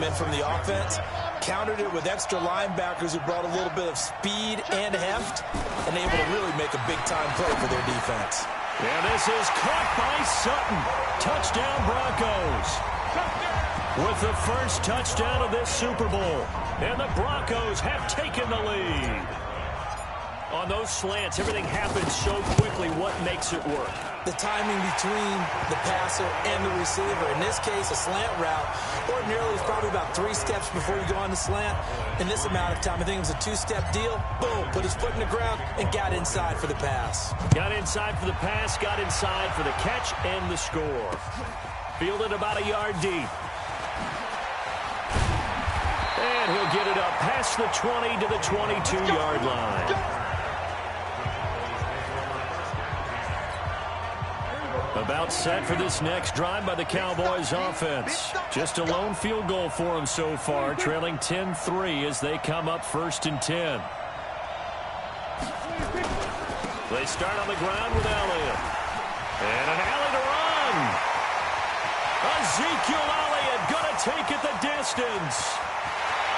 come in from the offense, countered it with extra linebackers who brought a little bit of speed and heft, and able to really make a big-time play for their defense. And this is caught by Sutton. Touchdown, Broncos. With the first touchdown of this Super Bowl. And the Broncos have taken the lead. On those slants, everything happens so quickly. What makes it work? The timing between the passer and the receiver. In this case, a slant route ordinarily is probably about 3 steps before you go on the slant. In this amount of time, I think it was a 2-step deal. Boom, put his foot in the ground and got inside for the pass. Got inside for the pass, got inside for the catch and the score. Fielded about a yard deep. And he'll get it up past the 20 to the 22-yard line. About set for this next drive by the Cowboys offense. Just a lone field goal for them so far, trailing 10-3 as they come up 1st and 10. They start on the ground with Elliott. And an alley to run. Ezekiel Elliott going to take it the distance.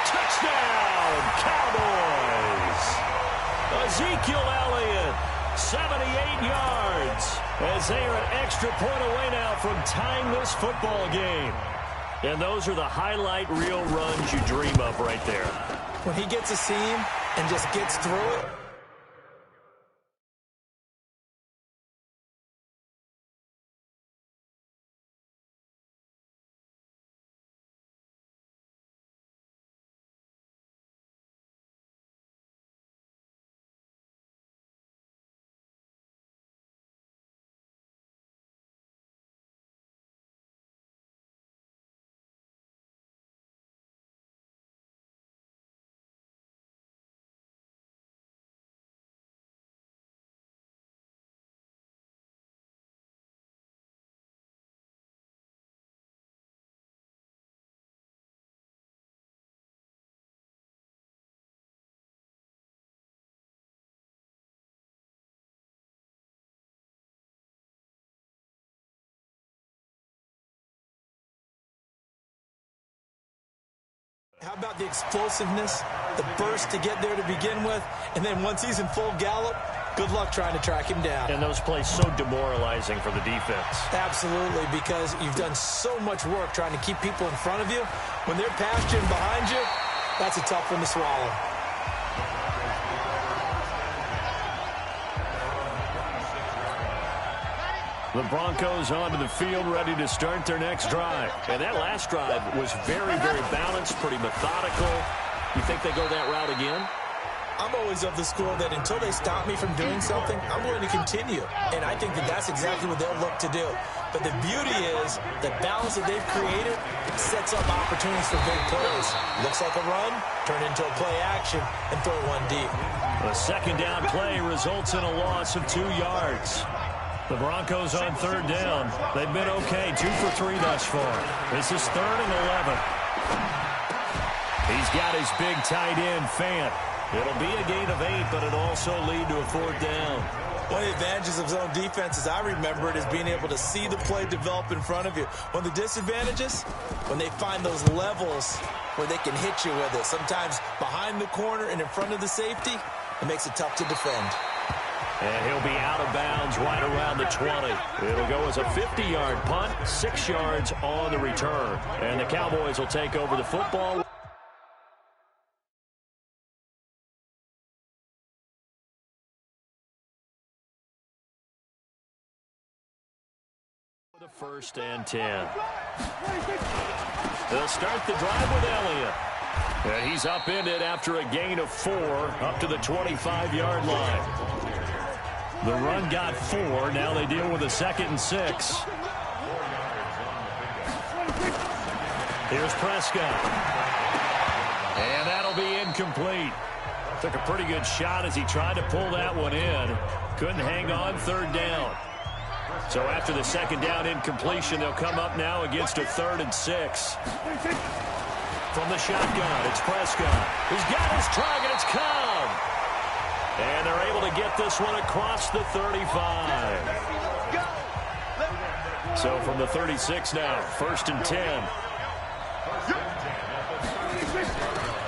Touchdown, Cowboys. Ezekiel Elliott, 78 yards. As they are an extra point away now from tying this football game. And those are the highlight reel runs you dream of right there. When he gets a seam and just gets through it. How about the explosiveness, the burst to get there to begin with, and then once he's in full gallop, good luck trying to track him down. And those plays so demoralizing for the defense. Absolutely, because you've done so much work trying to keep people in front of you. When they're past you and behind you, that's a tough one to swallow. The Broncos onto the field, ready to start their next drive. And that last drive was very, very balanced, pretty methodical. You think they go that route again? I'm always of the school that until they stop me from doing something, I'm going to continue. And I think that that's exactly what they'll look to do. But the beauty is the balance that they've created sets up opportunities for big plays. Looks like a run, turn into a play action, and throw one deep. A second down play results in a loss of 2 yards. The Broncos on 3rd down. They've been okay, 2 for 3 thus far. This is 3rd and 11. He's got his big tight end, Fant. It'll be a gain of 8, but it'll also lead to a 4th down. One of the advantages of zone defense, as I remember it, is being able to see the play develop in front of you. One of the disadvantages, when they find those levels where they can hit you with it, sometimes behind the corner and in front of the safety, it makes it tough to defend. And he'll be out of bounds right around the 20. It'll go as a 50-yard punt, 6 yards on the return. And the Cowboys will take over the football. The 1st and 10. They'll start the drive with Elliott. And he's upended after a gain of 4 up to the 25-yard line. The run got 4. Now they deal with a 2nd and 6. Here's Prescott. And that'll be incomplete. Took a pretty good shot as he tried to pull that one in. Couldn't hang on 3rd down. So after the 2nd down incompletion, they'll come up now against a 3rd and 6. From the shotgun, it's Prescott. He's got his target. It's Cobb. And they're able to get this one across the 35. So from the 36 now, 1st and 10.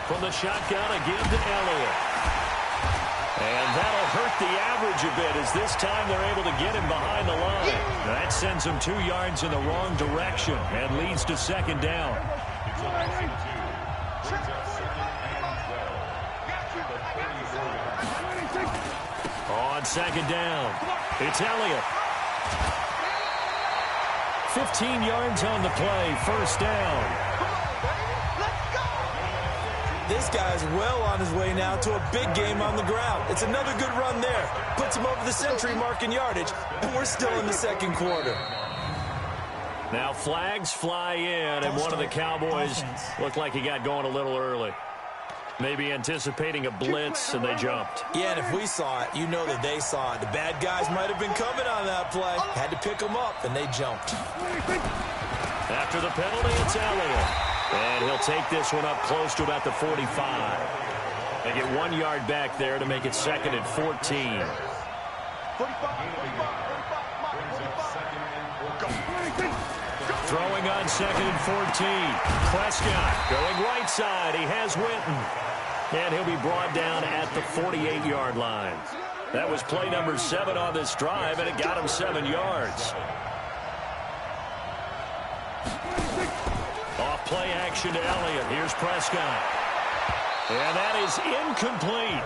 From the shotgun, again to Elliott. And that'll hurt the average a bit as this time they're able to get him behind the line. That sends him 2 yards in the wrong direction and leads to second down. On second down, it's Elliott. 15 yards on the play, first down. This guy's well on his way now to a big game on the ground. It's another good run there. Puts him over the century mark in yardage, and we're still in the second quarter. Now flags fly in, and one of the Cowboys looked like he got going a little early. Maybe anticipating a blitz, and they jumped. Yeah, and if we saw it, you know that they saw it. The bad guys might have been coming on that play. Had to pick them up, and they jumped. After the penalty, it's Elliott. And he'll take this one up close to about the 45. They get 1 yard back there to make it second and 14. Throwing on second and 14. Prescott going right side. He has Witten. And he'll be brought down at the 48-yard line. That was play number 7 on this drive, and it got him 7 yards. Off play action to Elliott. Here's Prescott. And that is incomplete.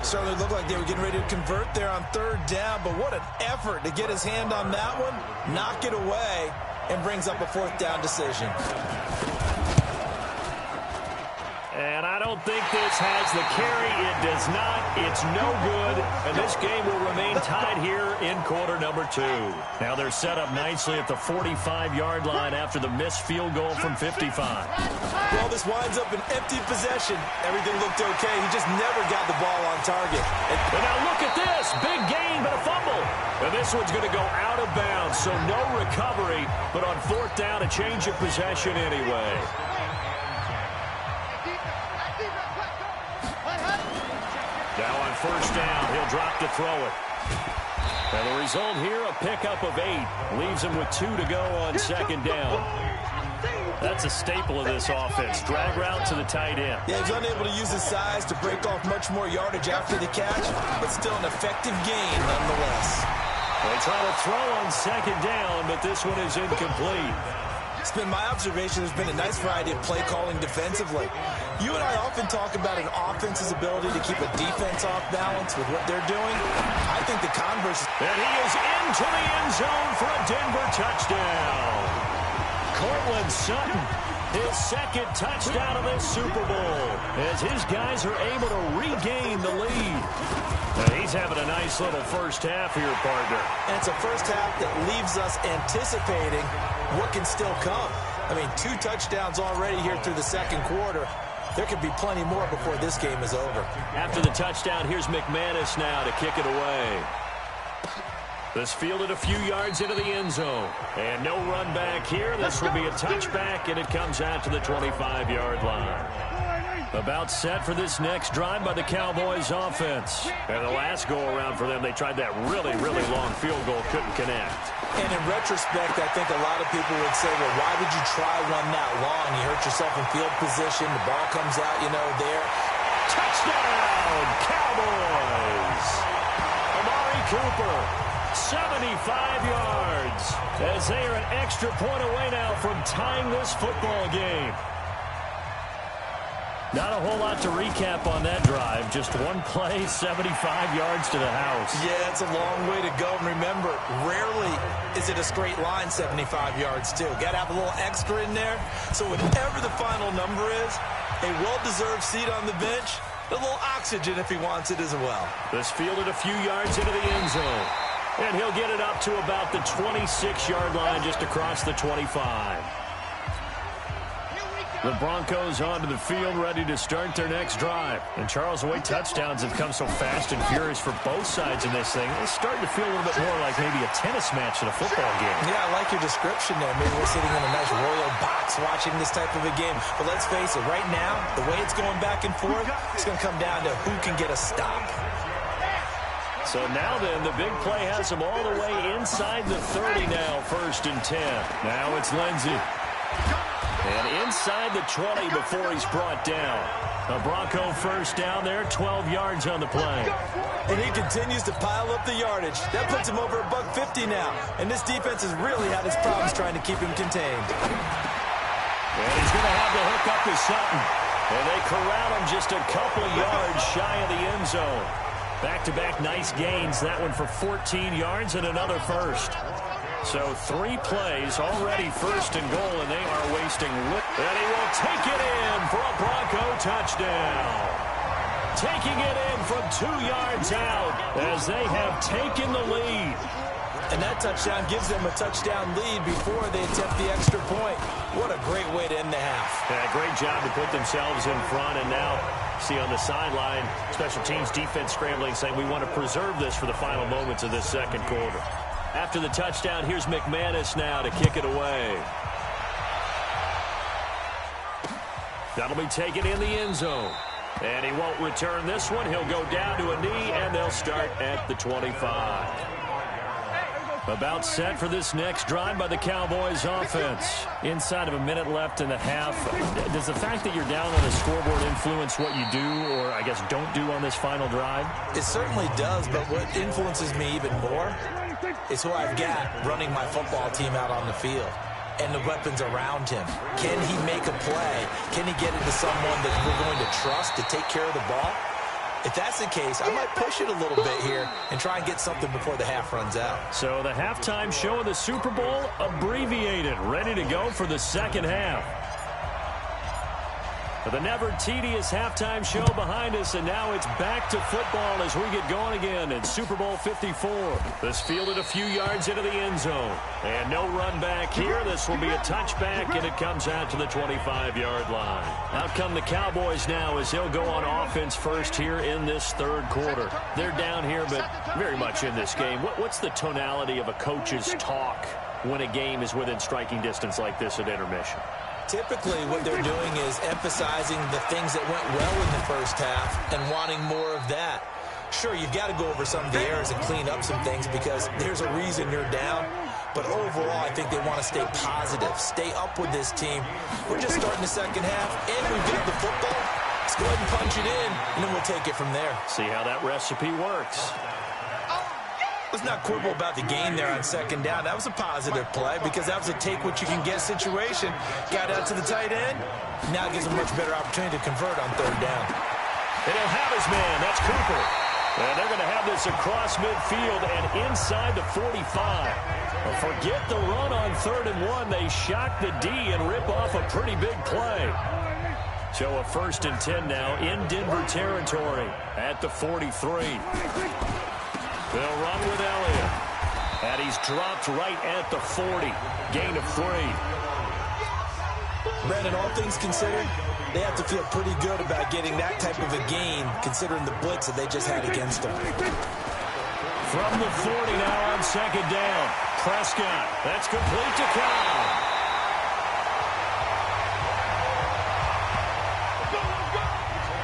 Certainly looked like they were getting ready to convert there on third down, but what an effort to get his hand on that one, knock it away, and brings up a fourth down decision. And I don't think this has the carry. It does not. It's no good. And this game will remain tied here in quarter number 2. Now they're set up nicely at the 45-yard line after the missed field goal from 55. Well, this winds up an empty possession. Everything looked okay. He just never got the ball on target. And now look at this. Big gain, but a fumble. And this one's going to go out of bounds, so no recovery. But on fourth down, a change of possession anyway. Now on first down, he'll drop to throw it. And the result here, a pickup of 8. Leaves him with 2 to go on second down. That's a staple of this offense. Drag route to the tight end. Yeah, he's unable to use his size to break off much more yardage after the catch, but still an effective gain nonetheless. They try to throw on second down, but this one is incomplete. It's been my observation there's been a nice variety of play calling defensively. You and I often talk about an offense's ability to keep a defense off balance with what they're doing. I think the converse. And he is into the end zone for a Denver touchdown. Cortland Sutton, his second touchdown of this Super Bowl, as his guys are able to regain the lead. And he's having a nice little first half here, partner. And it's a first half that leaves us anticipating what can still come. I mean, 2 touchdowns already here through the second quarter. There could be plenty more before this game is over. After the touchdown, here's McManus now to kick it away. This fielded a few yards into the end zone. And no run back here. This will be a touchback, and it comes out to the 25-yard line. About set for this next drive by the Cowboys offense. And the last go-around for them, they tried that really, really long field goal, couldn't connect. And in retrospect, I think a lot of people would say, well, why would you try one that long? You hurt yourself in field position. The ball comes out, there. Touchdown, Cowboys! Amari Cooper, 75 yards, as they are an extra point away now from tying this football game. Not a whole lot to recap on that drive. Just one play, 75 yards to the house. Yeah, it's a long way to go. And remember, rarely is it a straight line 75 yards, too. Got to have a little extra in there. So whatever the final number is, a well-deserved seat on the bench, a little oxygen if he wants it as well. This fielded a few yards into the end zone. And he'll get it up to about the 26-yard line just across the 25. The Broncos onto the field, ready to start their next drive. And Charles, the way touchdowns have come so fast and furious for both sides in this thing, it's starting to feel a little bit more like maybe a tennis match in a football game. Yeah, I like your description there. Maybe we're sitting in a nice royal box watching this type of a game. But let's face it, right now, the way it's going back and forth, it's going to come down to who can get a stop. So now then, the big play has him all the way inside the 30 now, 1st and 10. Now it's Lindsey. And inside the 20 before he's brought down. A Bronco first down there, 12 yards on the play. And he continues to pile up the yardage. That puts him over $150 now. And this defense has really had its problems trying to keep him contained. And he's going to have to hook up to Sutton. And they corral him just a couple yards shy of the end zone. Back-to-back nice gains. That one for 14 yards and another first. So 3 plays, already first and goal, and they are wasting. And he will take it in for a Bronco touchdown. Taking it in from 2 yards out as they have taken the lead. And that touchdown gives them a touchdown lead before they attempt the extra point. What a great way to end the half. Yeah, great job to put themselves in front, and now see on the sideline, special teams defense scrambling, saying we want to preserve this for the final moments of this second quarter. After the touchdown, here's McManus now to kick it away. That'll be taken in the end zone. And he won't return this one. He'll go down to a knee, and they'll start at the 25. About set for this next drive by the Cowboys offense. Inside of a minute left in the half. Does the fact that you're down on the scoreboard influence what you do, or I guess don't do on this final drive? It certainly does, but what influences me even more is who I've got running my football team out on the field and the weapons around him. Can he make a play? Can he get it to someone that we're going to trust to take care of the ball? If that's the case, I might push it a little bit here and try and get something before the half runs out. So the halftime show of the Super Bowl abbreviated, ready to go for the second half. The never-tedious halftime show behind us, and now it's back to football as we get going again in Super Bowl 54. This fielded a few yards into the end zone. And no run back here. This will be a touchback, and it comes out to the 25-yard line. Out come the Cowboys now as they'll go on offense first here in this third quarter. They're down here, but very much in this game. What's the tonality of a coach's talk when a game is within striking distance like this at intermission? Typically, what they're doing is emphasizing the things that went well in the first half and wanting more of that. Sure, you've got to go over some of the errors and clean up some things because there's a reason you're down. But overall, I think they want to stay positive, stay up with this team. We're just starting the second half, and we've got the football. Let's go ahead and punch it in, and then we'll take it from there. See how that recipe works. Let's not quibble about the gain there on second down. That was a positive play because that was a take-what-you-can-get situation. Got out to the tight end. Now gives him a much better opportunity to convert on third down. And he'll have his man. That's Cooper. And they're going to have this across midfield and inside the 45. Forget the run on 3rd and 1. They shock the D and rip off a pretty big play. So a 1st and 10 now in Denver territory at the 43. They'll run with Elliott. And he's dropped right at the 40. Gain of 3. Brandon, all things considered, they have to feel pretty good about getting that type of a gain considering the blitz that they just had against them. From the 40 now on second down. Prescott. That's complete to Kyle.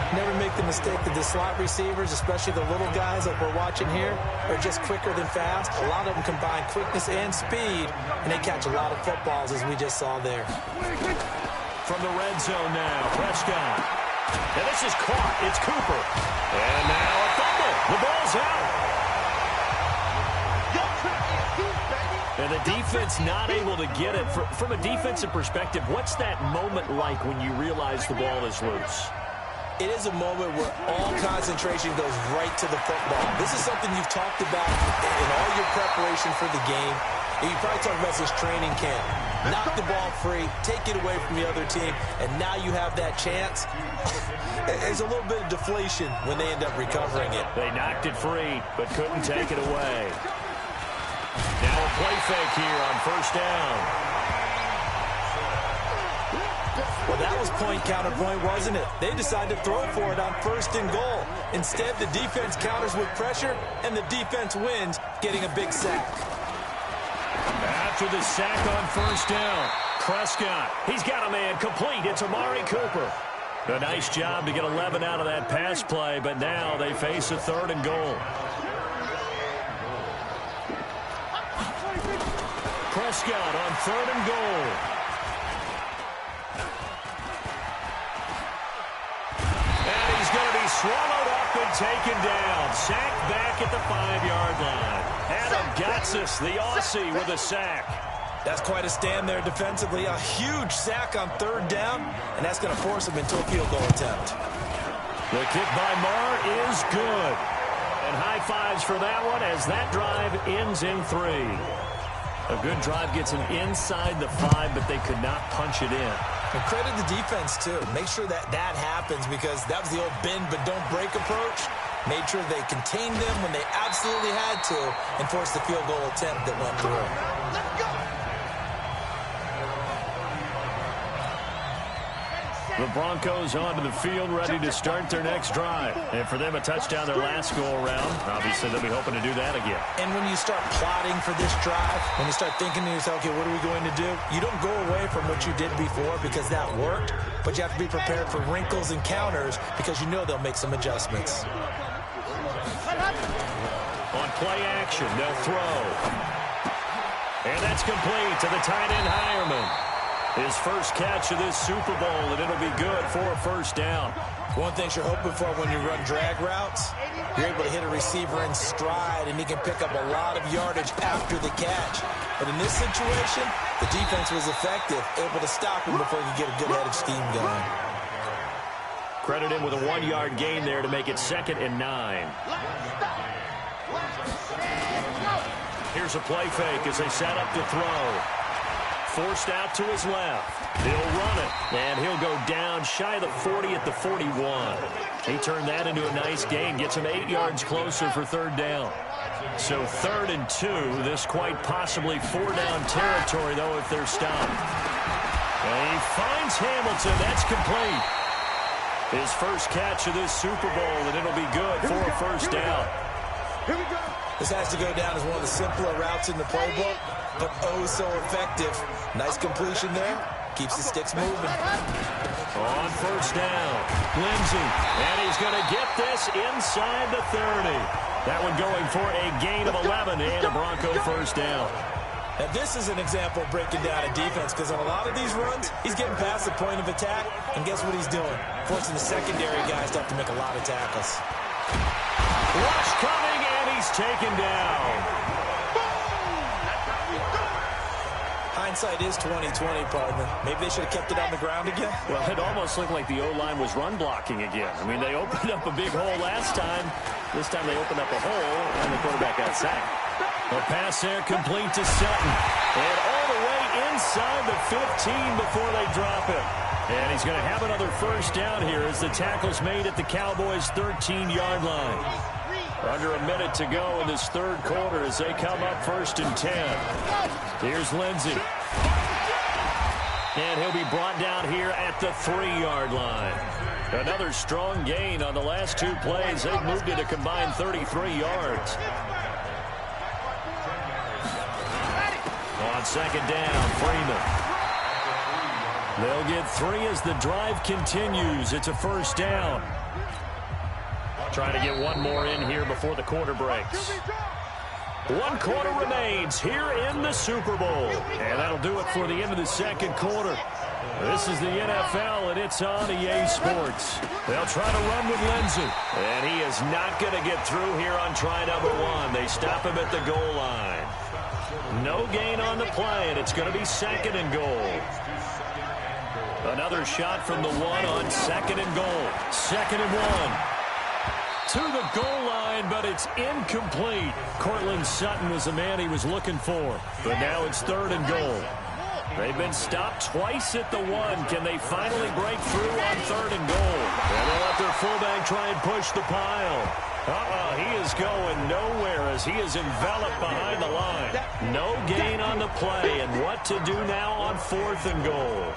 Never make the mistake that the slot receivers, especially the little guys like we're watching here, are just quicker than fast. A lot of them combine quickness and speed, and they catch a lot of footballs, as we just saw there. From the red zone now, Prescott. And this is caught. It's Cooper. And now a fumble. The ball's out. And the defense not able to get it. From a defensive perspective, what's that moment like when you realize the ball is loose? It is a moment where all concentration goes right to the football. This is something you've talked about in all your preparation for the game. And you probably talked about this training camp. Knock the ball free, take it away from the other team, and now you have that chance. There's a little bit of deflation when they end up recovering it. They knocked it free, but couldn't take it away. Now a play fake here on 1st down. Well, that was point counterpoint, wasn't it? They decided to throw for it on 1st and goal. Instead, the defense counters with pressure, and the defense wins, getting a big sack. After the sack on 1st down, Prescott. He's got a man complete. It's Amari Cooper. A nice job to get 11 out of that pass play, but now they face a 3rd and goal. Prescott on 3rd and goal. And he's going to be swallowed up and taken down. Sacked back at the 5-yard line. Adam Gotsis, the Aussie, with a sack. That's quite a stand there defensively. A huge sack on 3rd down, and that's going to force him into a field goal attempt. The kick by Marr is good. And high fives for that one as that drive ends in 3. A good drive gets him inside the 5, but they could not punch it in. And credit the defense, too. Make sure that happens because that was the old bend but don't break approach. Made sure they contained them when they absolutely had to and forced the field goal attempt that went through. Let's go! The Broncos onto the field, ready to start their next drive. And for them, a touchdown their last go-around. Obviously, they'll be hoping to do that again. And when you start plotting for this drive, when you start thinking to yourself, okay, what are we going to do? You don't go away from what you did before because that worked, but you have to be prepared for wrinkles and counters because you know they'll make some adjustments. On play action, they'll throw. And that's complete to the tight end, Hireman. His first catch of this Super Bowl, and it'll be good for a first down. One thing you're hoping for when you run drag routes, you're able to hit a receiver in stride, and he can pick up a lot of yardage after the catch. But in this situation, the defense was effective, able to stop him before he could get a good head of steam going. Credit him with a 1-yard gain there to make it 2nd and 9. Here's a play fake as they set up to throw. Forced out to his left. He'll run it, and he'll go down shy of the 40 at the 41. He turned that into a nice gain, gets him 8 yards closer for 3rd down. So 3rd and 2, this quite possibly 4-down territory, though, if they're stopped. And he finds Hamilton. That's complete. His first catch of this Super Bowl, and it'll be good for a first down. Here we go. This has to go down as one of the simpler routes in the playbook, but oh so effective. Nice completion there. Keeps the sticks moving. On first down, Lindsey, and he's going to get this inside the 30. That one going for a gain of 11 and a Bronco first down. Now this is an example of breaking down a defense because on a lot of these runs, he's getting past the point of attack, and guess what he's doing? Forcing the secondary guys to have to make a lot of tackles. Rush coming, and he's taken down. Hindsight is 20/20, partner. Maybe they should have kept it on the ground again. Well, it almost looked like the O-line was run blocking again. I mean, they opened up a big hole last time. This time they opened up a hole, and the quarterback got sacked. A pass there complete to Sutton. And all the way inside the 15 before they drop it. And he's going to have another first down here as the tackle's made at the Cowboys' 13-yard line. Under a minute to go in this 3rd quarter as they come up 1st and 10. Here's Lindsey. And he'll be brought down here at the 3-yard line. Another strong gain on the last 2 plays. They've moved it a combined 33 yards. On 2nd down, Freeman. They'll get 3 as the drive continues. It's a first down. Trying to get one more in here before the quarter breaks. 1 quarter remains here in the Super Bowl. And that'll do it for the end of the 2nd quarter. This is the NFL, and it's on EA Sports. They'll try to run with Lindsey. And he is not going to get through here on try number 1. They stop him at the goal line. No gain on the play, and it's going to be 2nd and goal. Another shot from the 1 on 2nd and goal. 2nd and 1. To the goal line, but it's incomplete. Cortland Sutton was the man he was looking for. But now it's 3rd and goal. They've been stopped twice at the 1. Can they finally break through on 3rd and goal? And they'll let their fullback try and push the pile. He is going nowhere as he is enveloped behind the line. No gain on the play, and what to do now on 4th and goal.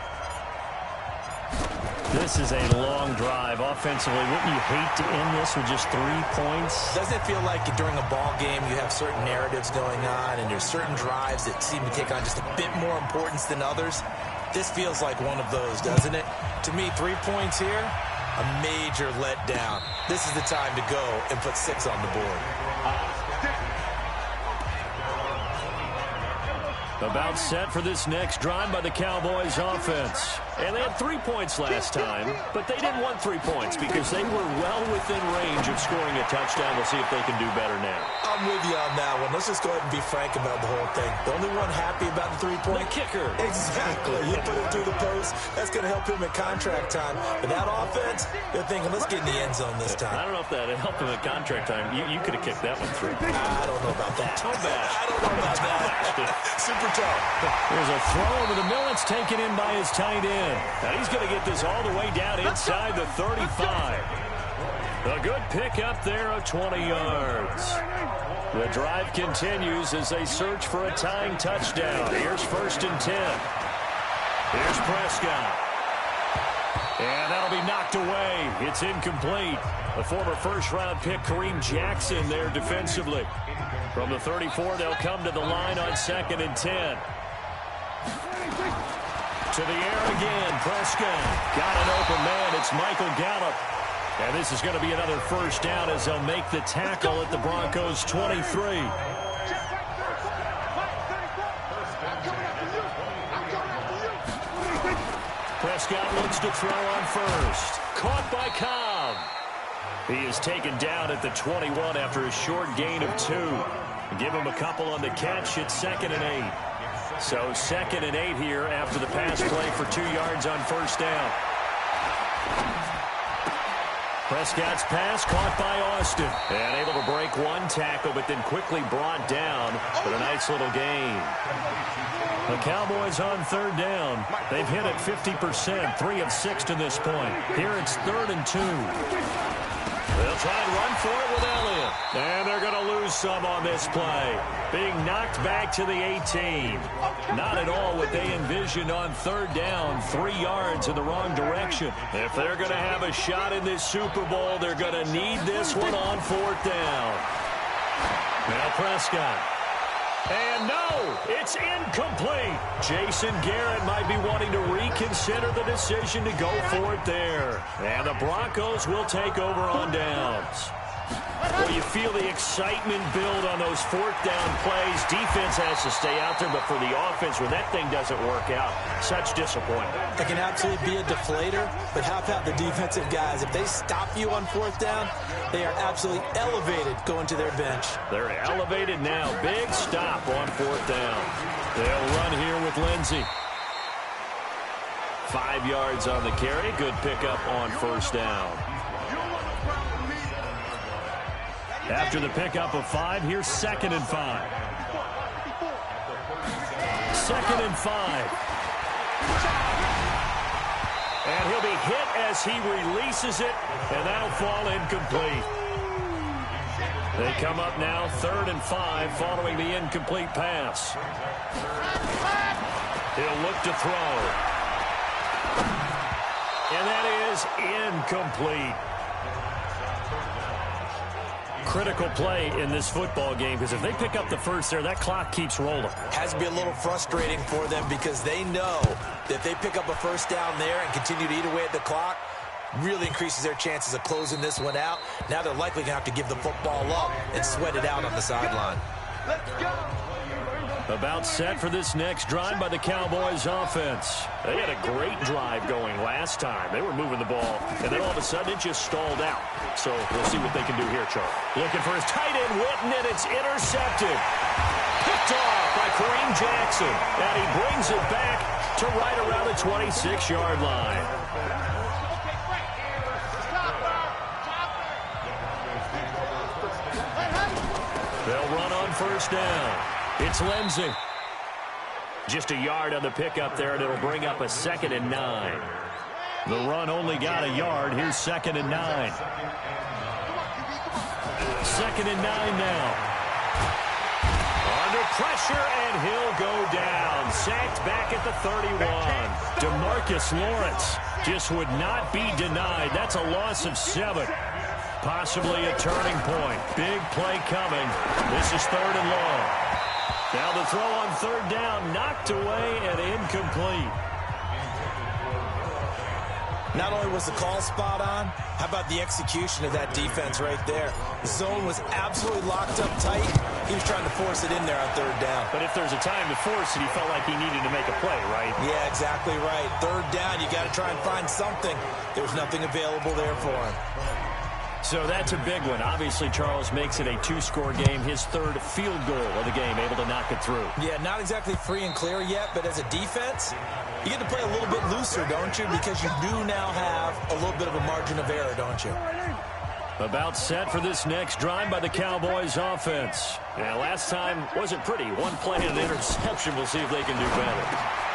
This is a long drive offensively. Wouldn't you hate to end this with just 3 points? Doesn't it feel like during a ball game you have certain narratives going on and there's certain drives that seem to take on just a bit more importance than others? This feels like one of those, doesn't it? To me, 3 points here, a major letdown. This is the time to go and put 6 on the board. About set for this next drive by the Cowboys offense. And they had 3 points last time, but they didn't want 3 points because they were well within range of scoring a touchdown. We'll see if they can do better now. I'm with you on that one. Let's just go ahead and be frank about the whole thing. The only one happy about the 3-point? The kicker. Exactly. You put it through the post. That's going to help him at contract time. But that offense, they're thinking, let's get in the end zone this time. I don't know if that helped him at contract time. You could have kicked that one through. I don't know about that. Toe bash. I don't know about that. Super toe. There's a throw over the middle. It's taken in by his tight end. Now he's going to get this all the way down inside the 35. A good pickup there of 20 yards. The drive continues as they search for a tying touchdown. Here's 1st and 10. Here's Prescott. And that'll be knocked away. It's incomplete. The former first-round pick, Kareem Jackson, there defensively. From the 34, they'll come to the line on 2nd and 10. To the air again, Prescott. Got an open man. It's Michael Gallup. And this is going to be another first down as they'll make the tackle at the Broncos' 23. Prescott looks to throw on first. Caught by Cobb. He is taken down at the 21 after a short gain of 2. Give him a couple on the catch. It's 2nd and 8. So 2nd and 8 here after the pass play for 2 yards on first down. Prescott's pass caught by Austin. And able to break one tackle, but then quickly brought down for a nice little gain. The Cowboys on 3rd down. They've hit it 50%, 3 of 6 to this point. Here it's 3rd and 2. They'll try and run for it with Elliott. And they're going to lose some on this play. Being knocked back to the 18. Not at all what they envisioned on 3rd down. 3 yards in the wrong direction. If they're going to have a shot in this Super Bowl, they're going to need this one on 4th down. Now Prescott. And no, it's incomplete. Jason Garrett might be wanting to reconsider the decision to go for it there. And the Broncos will take over on downs. Well, you feel the excitement build on those 4th down plays. Defense has to stay out there, but for the offense, when that thing doesn't work out, such disappointment. It can absolutely be a deflator, but how about the defensive guys? If they stop you on 4th down, they are absolutely elevated going to their bench. They're elevated now. Big stop on 4th down. They'll run here with Lindsey. 5 yards on the carry. Good pickup on first down. After the pickup of 5, here's 2nd and 5. 2nd and 5. And he'll be hit as he releases it, and that'll fall incomplete. They come up now 3rd and 5 following the incomplete pass. He'll look to throw. And that is incomplete. Critical play in this football game because if they pick up the first there, that clock keeps rolling. Has to be a little frustrating for them because they know that if they pick up a first down there and continue to eat away at the clock, really increases their chances of closing this one out. Now they're likely going to have to give the football up and sweat it out on the sideline. Let's go. About set for this next drive by the Cowboys offense. They had a great drive going last time. They were moving the ball, and then all of a sudden it just stalled out. So we'll see what they can do here, Charles. Looking for his tight end, Witten, and it's intercepted. Picked off by Kareem Jackson. And he brings it back to right around the 26-yard line. They'll run on first down. It's Lindsey. Just a yard on the pickup there, and it'll bring up a 2nd and 9. The run only got a yard. Here's 2nd and 9. 2nd and 9 now. Under pressure, and he'll go down. Sacked back at the 31. DeMarcus Lawrence just would not be denied. That's a loss of 7. Possibly a turning point. Big play coming. This is 3rd and long. Now the throw on 3rd down, knocked away and incomplete. Not only was the call spot on, how about the execution of that defense right there? The zone was absolutely locked up tight. He was trying to force it in there on third down. But if there's a time to force it, he felt like he needed to make a play, right? Yeah, exactly right. Third down, you got to try and find something. There was nothing available there for him. So that's a big one. Obviously, Charles makes it a two-score game. His third field goal of the game, able to knock it through. Yeah, not exactly free and clear yet, but as a defense, you get to play a little bit looser, don't you? Because you do now have a little bit of a margin of error, don't you? About set for this next drive by the Cowboys offense. Yeah, last time wasn't pretty. One play and an interception. We'll see if they can do better.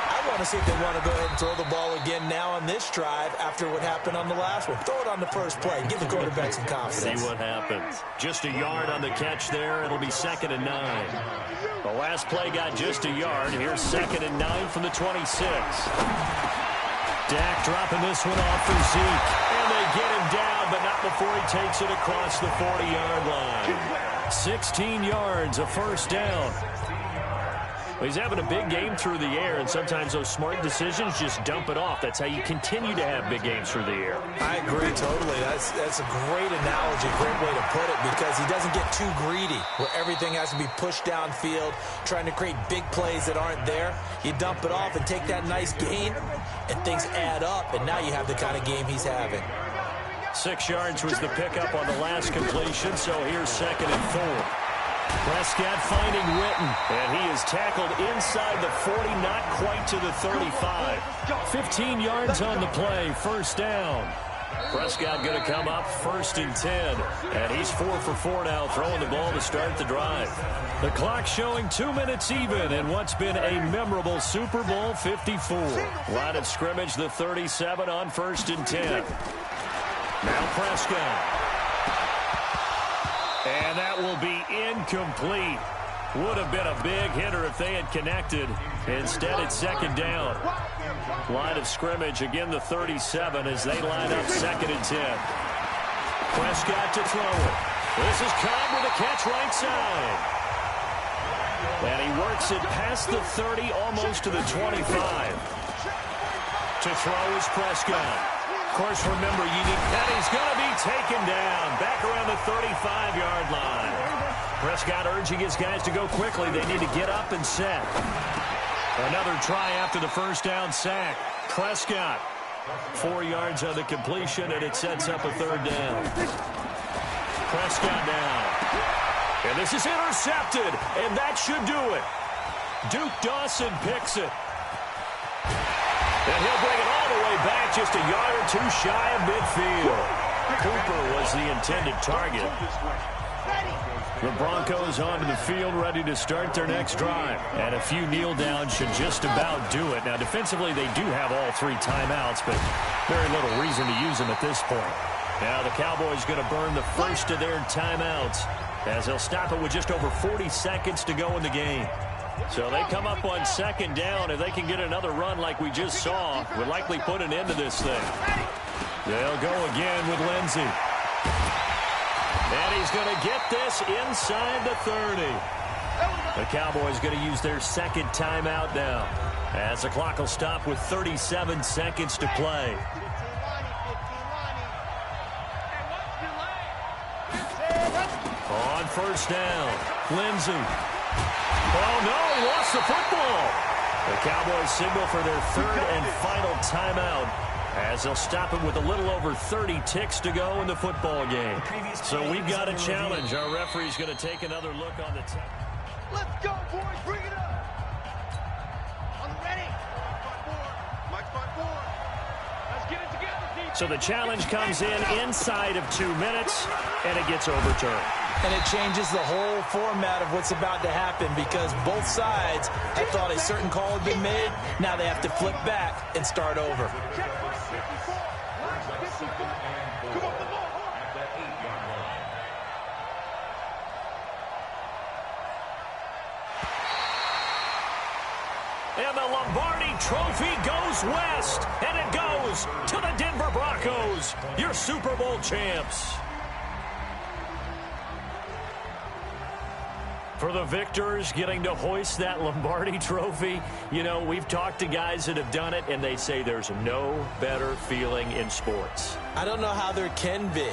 I want to see if they want to go ahead and throw the ball again now on this drive after what happened on the last one. Throw it on the first play. Give the quarterback some confidence. See what happens. Just a yard on the catch there. It'll be 2nd and 9. The last play got just a yard. Here's 2nd and 9 from the 26. Dak dropping this one off for Zeke. And they get him down, but not before he takes it across the 40-yard line. 16 yards, a first down. Well, he's having a big game through the air, and sometimes those smart decisions just dump it off. That's how you continue to have big games through the air. I agree totally. That's a great analogy, great way to put it, because he doesn't get too greedy where everything has to be pushed downfield, trying to create big plays that aren't there. You dump it off and take that nice gain, and things add up, and now you have the kind of game he's having. 6 yards was the pickup on the last completion, so here's 2nd and 4. Prescott finding Witten, and he is tackled inside the 40, not quite to the 35. 15 yards on the play, first down. Prescott going to come up 1st and 10, and he's 4 for 4 now, throwing the ball to start the drive. The clock showing 2 minutes even in what's been a memorable Super Bowl 54. Line of scrimmage, the 37 on 1st and 10. Now Prescott. And that will be incomplete. Would have been a big hitter if they had connected. Instead, it's 2nd down. Line of scrimmage, again the 37 as they line up 2nd and 10. Prescott to throw it. This is Cobb with a catch right side. And he works it past the 30, almost to the 25. To throw is Prescott. Of course, remember, and he's going to be taken down back around the 35-yard line. Prescott urging his guys to go quickly. They need to get up and set. Another try after the first down sack. Prescott, 4 yards on the completion, and it sets up a 3rd down. Prescott down. And this is intercepted, and that should do it. Duke Dawson picks it. And he'll bring it all the way back, just a yard or two shy of midfield. Cooper was the intended target. The Broncos onto the field, ready to start their next drive. And a few kneel downs should just about do it. Now, defensively, they do have all 3 timeouts, but very little reason to use them at this point. Now, the Cowboys going to burn the first of their timeouts as they'll stop it with just over 40 seconds to go in the game. So they come up on 2nd down. If they can get another run like we just saw, would likely put an end to this thing. They'll go again with Lindsey. And he's going to get this inside the 30. The Cowboys going to use their 2nd timeout now, as the clock will stop with 37 seconds to play. On 1st down, Lindsey. Oh, no, he lost the football. The Cowboys signal for their 3rd and final timeout as they'll stop it with a little over 30 ticks to go in the football game. So we've got a challenge. Our referee's going to take another look on the time. Let's go, boys. Bring it up. On the ready. Mike's by 4. Let's get it together, defense. So the challenge comes in inside of 2 minutes, and it gets overturned. And it changes the whole format of what's about to happen, because both sides have thought a certain call had been made. Now they have to flip back and start over. And the Lombardi Trophy goes west, and it goes to the Denver Broncos, your Super Bowl champs. For the victors, getting to hoist that Lombardi trophy, you know, we've talked to guys that have done it, and they say there's no better feeling in sports. I don't know how there can be.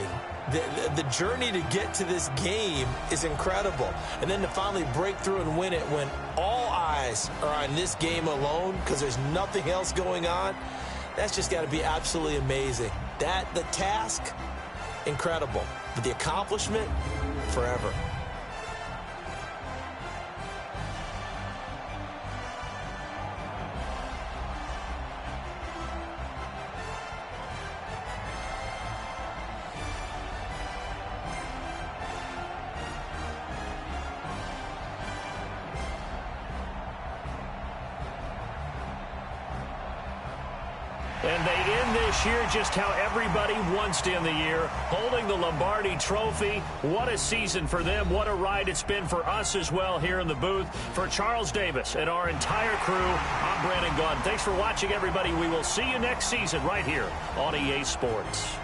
The journey to get to this game is incredible. And then to finally break through and win it when all eyes are on this game alone because there's nothing else going on, that's just got to be absolutely amazing. The task, incredible. But the accomplishment, forever. And they end this year just how everybody wants to end the year, holding the Lombardi trophy. What a season for them. What a ride it's been for us as well here in the booth. For Charles Davis and our entire crew, I'm Brandon Gaudin. Thanks for watching, everybody. We will see you next season right here on EA Sports.